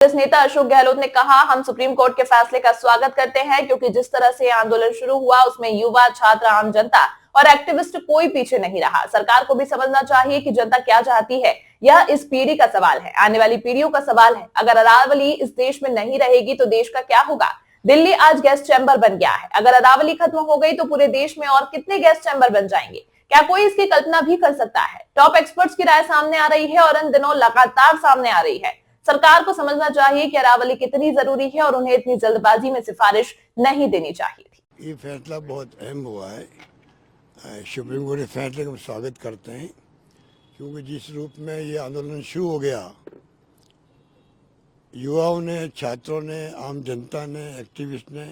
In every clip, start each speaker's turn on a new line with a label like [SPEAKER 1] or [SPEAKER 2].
[SPEAKER 1] कांग्रेस नेता अशोक गहलोत ने कहा, हम सुप्रीम कोर्ट के फैसले का स्वागत करते हैं क्योंकि जिस तरह से आंदोलन शुरू हुआ उसमें युवा, छात्र, आम जनता और एक्टिविस्ट कोई पीछे नहीं रहा। सरकार को भी समझना चाहिए कि जनता क्या चाहती है। यह इस पीढ़ी का सवाल है, आने वाली पीढ़ियों का सवाल है। अगर अरावली इस देश में नहीं रहेगी तो देश का क्या होगा। दिल्ली आज गैस चैम्बर बन गया है। अगर अरावली खत्म हो गई तो पूरे देश में और कितने गैस चैम्बर बन जाएंगे, क्या कोई इसकी कल्पना भी कर सकता है। टॉप एक्सपर्ट्स की राय सामने आ रही है और इन दिनों लगातार सामने आ रही है। सरकार को समझना चाहिए कि अरावली कितनी जरूरी है और उन्हें इतनी जल्दबाजी में सिफारिश नहीं देनी चाहिए थी।
[SPEAKER 2] ये फैसला बहुत अहम हुआ है। सुप्रीम कोर्ट के फैसले का स्वागत करते हैं क्योंकि जिस रूप में ये आंदोलन शुरू हो गया, युवाओं ने, छात्रों ने, आम जनता ने, एक्टिविस्ट ने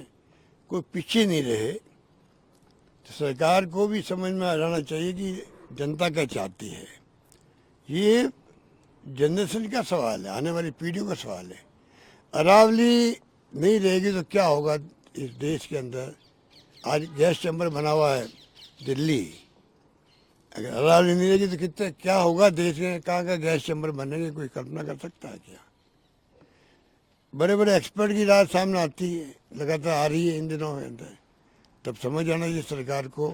[SPEAKER 2] कोई पीछे नहीं रहे। तो सरकार को भी समझ में आ जाना चाहिए कि जनता क्या चाहती है। ये जनरेशन का सवाल है, आने वाली पीढ़ियों का सवाल है। अरावली नहीं रहेगी तो क्या होगा इस देश के अंदर। आज गैस चैम्बर बना हुआ है दिल्ली, अगर अरावली नहीं रहेगी तो कितने क्या होगा देश में। कहाँ का गैस चैम्बर बनेंगे, कोई कल्पना कर सकता है क्या। बड़े बड़े एक्सपर्ट की राय सामने आती है, लगातार आ रही है इन दिनों में अंदर। तब समझ आना चाहिए सरकार को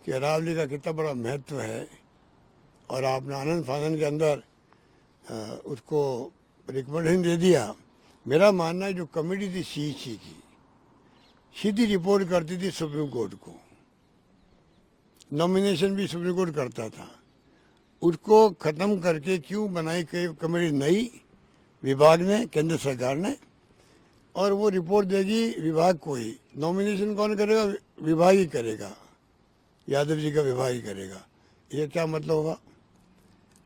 [SPEAKER 2] कि अरावली का कितना बड़ा महत्व है। और आपने आनंद फानंद के अंदर उसको रिकमेंडेशन दे दिया। मेरा मानना है जो कमेटी थी सीईसी की, सीधी रिपोर्ट करती थी सुप्रीम कोर्ट को, नॉमिनेशन भी सुप्रीम कोर्ट करता था। उसको खत्म करके क्यों बनाई कमेटी नई विभाग ने, केंद्र सरकार ने, और वो रिपोर्ट देगी विभाग को ही। नॉमिनेशन कौन करेगा, विभाग ही करेगा, यादव जी का विभाग ही करेगा। ये क्या मतलब होगा।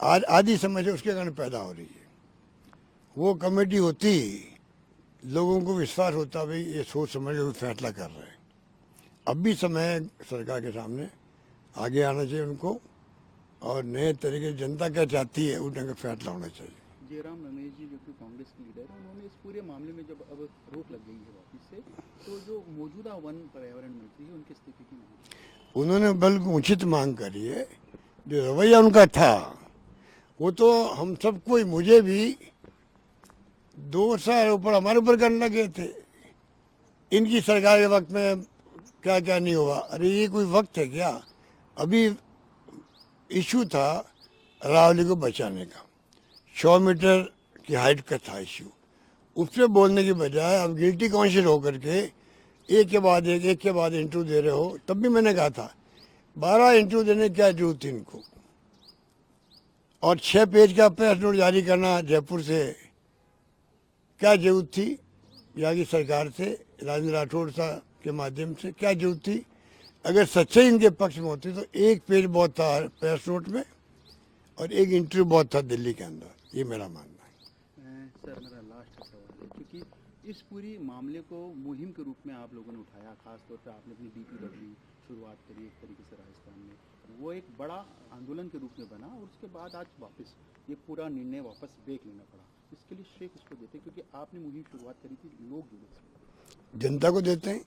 [SPEAKER 2] आज आधी समस्या उसके कारण पैदा हो रही है। वो कमेटी होती, लोगों को विश्वास होता भाई ये सोच समझ के फैसला कर रहे हैं। अब भी समय सरकार के सामने आगे आना चाहिए उनको, और नए तरीके जनता क्या चाहती है उन ढंग का फैसला होना चाहिए।
[SPEAKER 3] जयराम रमेश जी जो कि कांग्रेस के लीडर हैं, उन्होंने इस पूरे मामले में जब अब रोक लग गई है वापिस से, तो जो मौजूदा वन पर्यावरण मंत्री है उनकी स्थिति की नहीं,
[SPEAKER 2] उन्होंने बल्कि उचित मांग करी है। जो रवैया उनका था वो तो हम सबको ही, मुझे भी 2 साल ऊपर हमारे ऊपर करने लगे थे। इनकी सरकार के वक्त में क्या क्या नहीं हुआ। अरे ये कोई वक्त है क्या। अभी इशू था अरावली को बचाने का, 100 मीटर की हाइट का था इशू। उस पर बोलने की बजाय अब गिल्टी कॉन्शियस होकर के एक के बाद इंटरव्यू दे रहे हो। तब भी मैंने कहा था 12 इंटरव्यू देने की क्या जरूरत थी इनको, और 6 पेज का प्रेस नोट जारी करना जयपुर से क्या जरूरत थी। यहाँ की सरकार से, राजेंद्र राठौड़ साहब के माध्यम से क्या जरूरत थी। अगर सच्चाई इनके पक्ष में होती तो 1 पेज बहुत था प्रेस नोट में, और 1 इंटरव्यू बहुत था दिल्ली के अंदर। ये मेरा मानना है।
[SPEAKER 3] सर मेरा लास्ट सवाल है, क्योंकि इस पूरी मामले को मुहिम के रूप में आप लोगों ने उठाया, खासतौर पर आपने अपनी DPW शुरुआत करी एक तरीके से राजस्थान में, वो एक बड़ा आंदोलन के रूप में बना, और उसके बाद आज वापस ये पूरा निर्णय वापस देख लेना पड़ा। इसके लिए श्रेय किसको देते, क्योंकि आपने मुहिम शुरुआत करी थी, लोग जुड़े।
[SPEAKER 2] जनता को देते हैं।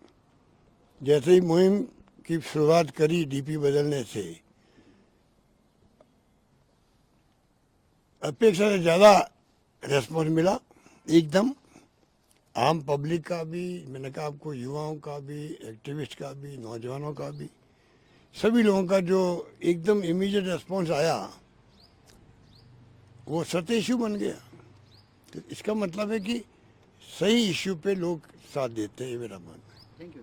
[SPEAKER 2] जैसे ही मुहिम की शुरुआत करी DP बदलने से, अपेक्षा से ज़्यादा रेस्पॉन्स मिला एकदम। आम पब्लिक का भी, मैंने कहा आपको, युवाओं का भी, एक्टिविस्ट का भी, नौजवानों का भी, सभी लोगों का जो एकदम इमीडिएट रेस्पॉन्स आया, वो सत्य इशू बन गया। तो इसका मतलब है कि सही इशू पे लोग साथ देते हैं, ये मेरा मानना है।